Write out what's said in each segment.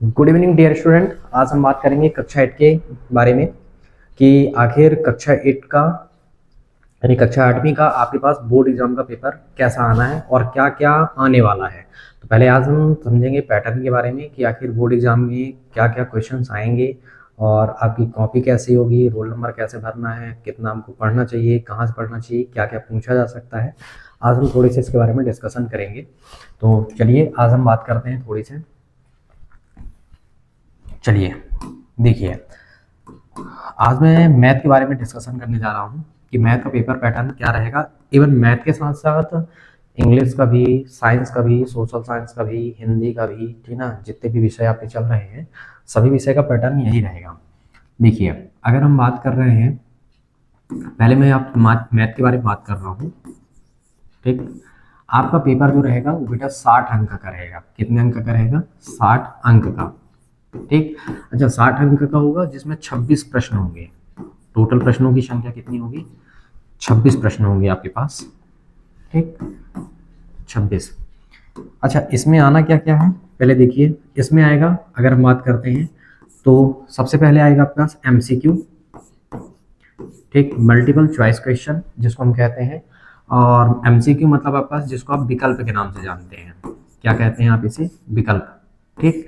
Good evening dear student. आज हम बात करेंगे कक्षा 8 के बारे में कि आखिर कक्षा 8 का यानी कक्षा 8वीं का आपके पास बोर्ड एग्जाम का पेपर कैसा आना है और क्या क्या आने वाला है। तो पहले आज हम समझेंगे पैटर्न के बारे में कि आखिर बोर्ड एग्जाम में क्या क्या क्वेश्चंस आएंगे और आपकी कॉपी कैसी होगी, रोल नंबर कैसे भरना है, कितना हमको पढ़ना चाहिए, कहाँ से पढ़ना चाहिए, क्या क्या पूछा जा सकता है। आज हम थोड़ी सी इसके बारे में डिस्कशन करेंगे। तो चलिए आज हम बात करते हैं थोड़ी सी। चलिए देखिए, आज मैं मैथ के बारे में डिस्कशन करने जा रहा हूँ कि मैथ का पेपर पैटर्न क्या रहेगा। इवन मैथ के साथ साथ इंग्लिश का भी, साइंस का भी, सोशल साइंस का भी, हिंदी का भी, ठीक ना, जितने भी विषय आपके चल रहे हैं सभी विषय का पैटर्न यही रहेगा। देखिए अगर हम बात कर रहे हैं, पहले मैं आप मैथ के बारे में बात कर रहा हूँ। ठीक, आपका पेपर जो रहेगा वो बेटा 60 अंक का रहेगा। कितने अंक का रहेगा? 60 अंक का। ठीक, अच्छा 60 अंक का होगा जिसमें 26 प्रश्न होंगे। टोटल प्रश्नों की संख्या कितनी होगी? 26 प्रश्न होंगे आपके पास। ठीक, 26। अच्छा इसमें आना क्या क्या है पहले देखिए। इसमें आएगा, अगर हम बात करते हैं तो सबसे पहले आएगा आपके पास MCQ, ठीक, मल्टीपल चॉइस क्वेश्चन जिसको हम कहते हैं। और MCQ मतलब आपके पास जिसको आप विकल्प के नाम से जानते हैं। क्या कहते हैं आप इसे? विकल्प। ठीक,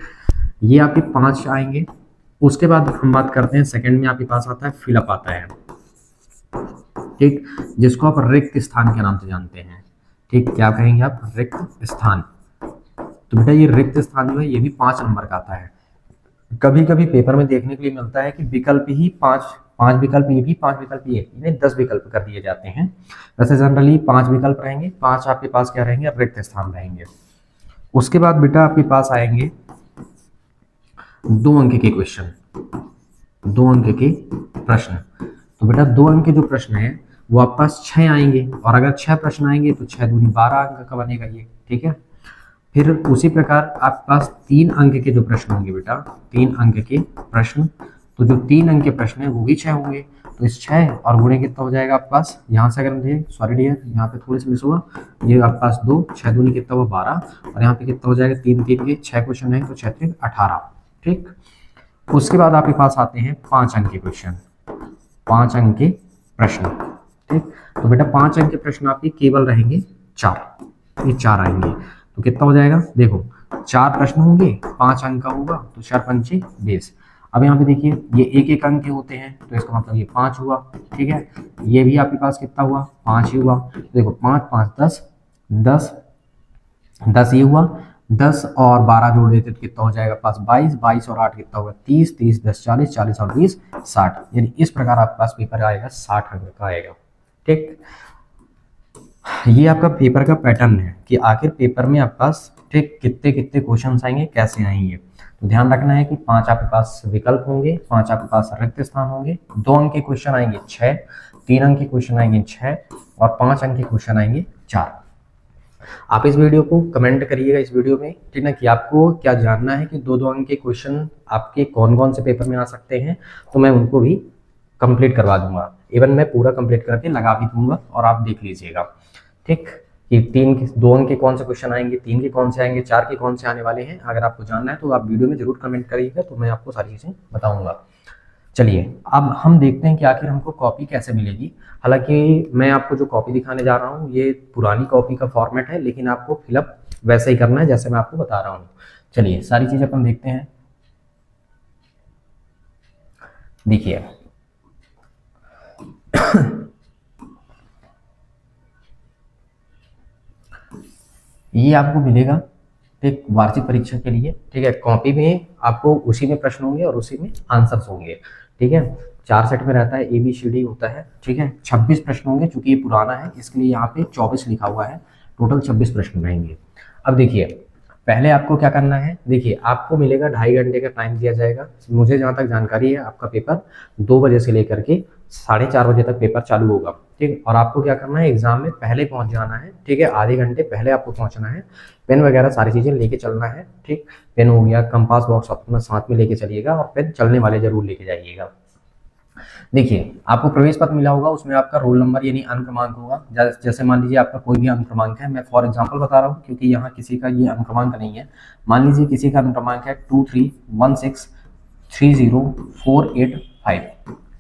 ये आपके 5 आएंगे। उसके बाद हम बात करते हैं सेकंड में आपके पास आता है फिलअप आता है। ठीक, जिसको आप रिक्त स्थान के नाम से जानते हैं। ठीक, क्या कहेंगे आप? रिक्त स्थान। तो बेटा ये रिक्त स्थान जो है ये भी 5 नंबर का आता है। कभी कभी पेपर में देखने के लिए मिलता है कि विकल्प ही 5 विकल्प ये भी, 5 विकल्प ये, इन्हें 10 विकल्प कर दिए जाते हैं। वैसे जनरली 5 विकल्प रहेंगे, 5 आपके पास क्या रहेंगे? रिक्त स्थान रहेंगे। उसके बाद बेटा आपके पास आएंगे 2 अंक के क्वेश्चन, 2 अंक के प्रश्न। तो बेटा 2 अंक के जो प्रश्न है वो आपके पास 6 आएंगे, और अगर 6 प्रश्न आएंगे तो 6 दूनी 12 अंक का बनेगा ये। ठीक है, फिर उसी प्रकार आपके पास 3 अंक के जो प्रश्न होंगे बेटा, 3 अंक के प्रश्न। तो जो 3 अंक के प्रश्न है वो भी 6 होंगे। तो इस 6 और गुणे कितना हो जाएगा आपके पास? यहाँ से अगर हम देखें, सॉरी डियर यहाँ पे थोड़ी सी मिस हुआ, ये आपके पास 2, 6 दूनी कितना हुआ? 12, और यहाँ पे कितना हो जाएगा? 3 3 के 6 क्वेश्चन है तो 6 3 18। ठीक, उसके बाद आपके पास आते हैं 5 अंक के क्वेश्चन, 5 अंक के प्रश्न। ठीक, तो बेटा 5 अंक के प्रश्न आपके केवल रहेंगे 4, ये 4 आएंगे। तो कितना हो जाएगा? देखो 4 प्रश्न होंगे, 5 अंक का होगा, तो 4 पंचे 20। अब यहाँ पे देखिए ये 1 अंक के होते हैं तो इसका मतलब ये 5 हुआ। ठीक है, ये भी आपके पास कितना हुआ? 5 ही हुआ। तो देखो 5 5 10, 10 10 ये हुआ, 10 और 12 जोड़ देते तो कितना हो जाएगा? पास 22, 22 और 8 कितना होगा? 30, 30 10 40, 40 और 20 60। यानी इस प्रकार आपके पास पेपर आएगा, 60 अंक का आएगा। ठीक, ये आपका पेपर का पैटर्न है कि आखिर पेपर में आपके पास ठीक कितने कितने क्वेश्चन आएंगे, कैसे आएंगे। तो ध्यान रखना है कि 5 आपके पास विकल्प होंगे, 5 आपके पास रिक्त स्थान होंगे, 2 अंक के क्वेश्चन आएंगे 6, 3 अंक के क्वेश्चन आएंगे 6, और 5 अंक के क्वेश्चन आएंगे 4। आप इस वीडियो को कमेंट करिएगा इस वीडियो में, ठीक ना, कि आपको क्या जानना है कि 2-2 अंक के क्वेश्चन आपके कौन कौन से पेपर में आ सकते हैं। तो मैं उनको भी कंप्लीट करवा दूंगा, इवन मैं पूरा कंप्लीट करके लगा भी दूंगा और आप देख लीजिएगा। ठीक, कि 2 अंक के कौन से क्वेश्चन आएंगे, 3 के कौन से आएंगे, 4 के कौन से आने वाले हैं। अगर आपको जानना है तो आप वीडियो में जरूर कमेंट करिएगा, तो मैं आपको सारी चीज़ें बताऊंगा। चलिए अब हम देखते हैं कि आखिर हमको कॉपी कैसे मिलेगी। हालांकि मैं आपको जो कॉपी दिखाने जा रहा हूँ ये पुरानी कॉपी का फॉर्मेट है, लेकिन आपको फिलअप वैसे ही करना है जैसे मैं आपको बता रहा हूँ। चलिए सारी चीज़ें अपन देखते हैं। देखिए ये आपको मिलेगा ठीक वार्षिक परीक्षा के लिए। ठीक है, कॉपी में आपको उसी में प्रश्न होंगे और उसी में आंसर्स होंगे। ठीक है, 4 सेट में रहता है, ABCD होता है। ठीक है, 26 प्रश्न होंगे, चूंकि ये पुराना है इसके लिए यहाँ पे 24 लिखा हुआ है, टोटल 26 प्रश्न रहेंगे। अब देखिए पहले आपको क्या करना है, देखिए आपको मिलेगा 2.5 घंटे का टाइम दिया जाएगा। मुझे जहाँ तक जानकारी है आपका पेपर 2 बजे से लेकर के 4:30 बजे तक पेपर चालू होगा। ठीक, और आपको क्या करना है, एग्जाम में पहले पहुंच जाना है। ठीक है, आधे घंटे पहले आपको पहुंचना है, पेन वगैरह सारी चीज़ें लेके चलना है। ठीक, पेन हो गया, कंपास बॉक्स अपना साथ में लेके चलिएगा, और पेन चलने वाले जरूर लेके जाइएगा। देखिए आपको प्रवेश पत्र मिला होगा, उसमें आपका रोल नंबर यानी अनुक्रमांक होगा। जैसे मान लीजिए आपका कोई भी अनुक्रमांक है, मैं फॉर एग्जांपल बता रहा हूँ क्योंकि यहाँ किसी का ये अनुक्रमांक नहीं है। मान लीजिए किसी का अनुक्रमांक है 23163048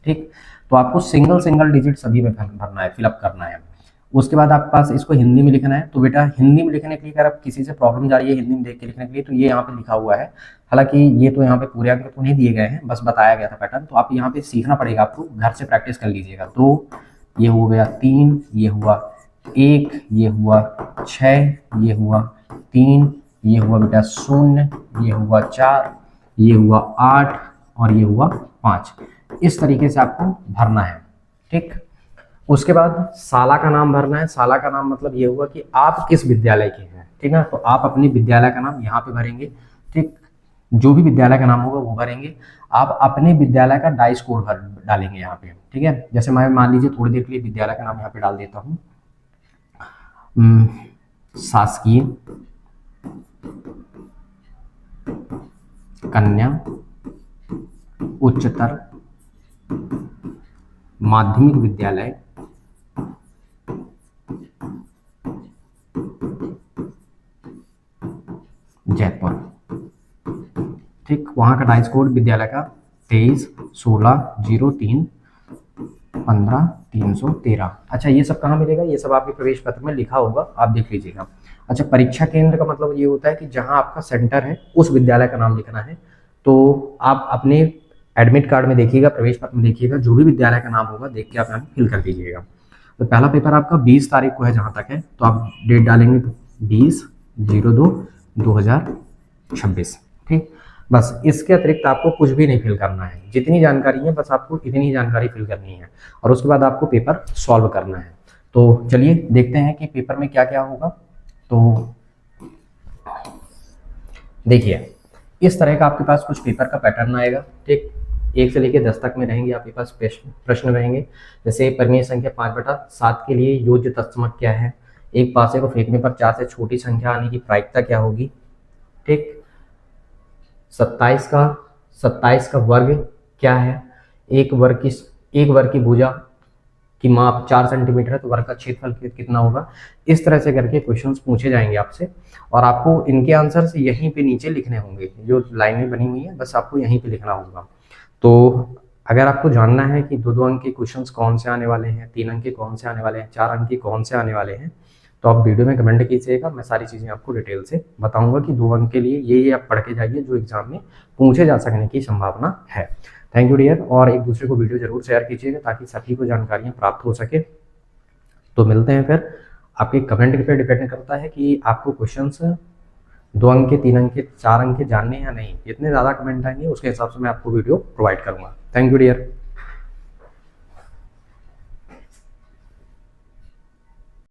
ठीक। तो आपको सिंगल सिंगल डिजिट सभी में भरना है, फिलअप करना है। उसके बाद आपके पास इसको हिंदी में लिखना है। तो बेटा हिंदी में लिखने के लिए अगर आप किसी से प्रॉब्लम जा रही है हिंदी में देख के लिखने के लिए, तो ये यहाँ पे लिखा हुआ है। हालांकि ये तो यहाँ पे पूरे अंक तो नहीं दिए गए हैं, बस बताया गया था पैटर्न। तो आप यहाँ पे सीखना पड़ेगा, आपको घर से प्रैक्टिस कर लीजिएगा। तो ये हो गया 3, ये हुआ 1, ये हुआ 6, ये हुआ 3, ये हुआ बेटा 0, ये हुआ 4, ये हुआ 8 और ये हुआ 5। इस तरीके से आपको भरना है ठीक। उसके बाद साला का नाम भरना है। साला का नाम मतलब ये हुआ कि आप किस विद्यालय के हैं, ठीक है। तो आप अपने विद्यालय का नाम यहाँ पे भरेंगे ठीक। जो भी विद्यालय का नाम होगा वो भरेंगे। आप अपने विद्यालय का डाइस कोड भर डालेंगे यहाँ पे, ठीक है। जैसे मैं मान लीजिए थोड़ी देर के लिए विद्यालय का नाम यहाँ पे डाल देता हूँ, शासकीय कन्या उच्चतर माध्यमिक विद्यालय जयपुर ठीक। वहाँ का डाइस कोड विद्यालय का 23/16/03/15/313। अच्छा ये सब कहाँ मिलेगा? ये सब आपके प्रवेश पत्र में लिखा होगा, आप देख लीजिएगा। अच्छा परीक्षा केंद्र का मतलब ये होता है कि जहाँ आपका सेंटर है उस विद्यालय का नाम लिखना है। तो आप अपने एडमिट कार्ड में देखिएगा, प्रवेश पत्र में देखिएगा, जो भी विद्यालय का नाम होगा देख के आप यहाँ फिल कर दीजिएगा। तो पहला पेपर आपका 20 तारीख को है जहाँ तक है, तो आप डेट डालेंगे 20/02/2026 ठीक। बस इसके अतिरिक्त आपको कुछ भी नहीं फिल करना है। जितनी जानकारी है बस आपको इतनी जानकारी फिल करनी है और उसके बाद आपको पेपर सॉल्व करना है। तो चलिए देखते हैं कि पेपर में क्या क्या होगा। तो देखिए इस तरह का आपके पास कुछ पेपर का पैटर्न आएगा ठीक। 1 से लेकर 10 तक में रहेंगे आपके पास प्रश्न रहेंगे। जैसे परिमेय संख्या 5/7 के लिए योज्य तत्समक क्या है, एक पासे को फेंकने पर 4 से छोटी संख्या आने की प्रायिकता क्या होगी ठीक। 27 का वर्ग क्या है, एक वर्ग की भुजा की माप 4 सेंटीमीटर है, तो वर्ग का क्षेत्रफल कितना होगा। इस तरह से करके क्वेश्चंस पूछे जाएंगे आपसे और आपको इनके आंसर से यहीं पे नीचे लिखने होंगे। जो लाइनें बनी हुई है बस आपको यहीं पे लिखना होगा। तो अगर आपको जानना है कि 2-2 अंक के क्वेश्चंस कौन से आने वाले हैं, 3 अंक के कौन से आने वाले हैं, 4 अंक के कौन से आने वाले हैं, तो आप वीडियो में कमेंट कीजिएगा। मैं सारी चीज़ें आपको डिटेल से बताऊंगा कि 2 अंक के लिए ये आप पढ़ के जाइए जो एग्जाम में पूछे जा सकने की संभावना है। थैंक यू डियर, और एक दूसरे को वीडियो जरूर शेयर कीजिएगा ताकि सभी को जानकारियाँ प्राप्त हो सके। तो मिलते हैं फिर। आपके कमेंट पे डिपेंड करता है कि आपको क्वेश्चंस 2 अंक के, 3 अंक के, 4 अंक के जानने या नहीं। जितने ज़्यादा कमेंट आएंगे उसके हिसाब से मैं आपको वीडियो प्रोवाइड करूँगा। Thank you dear.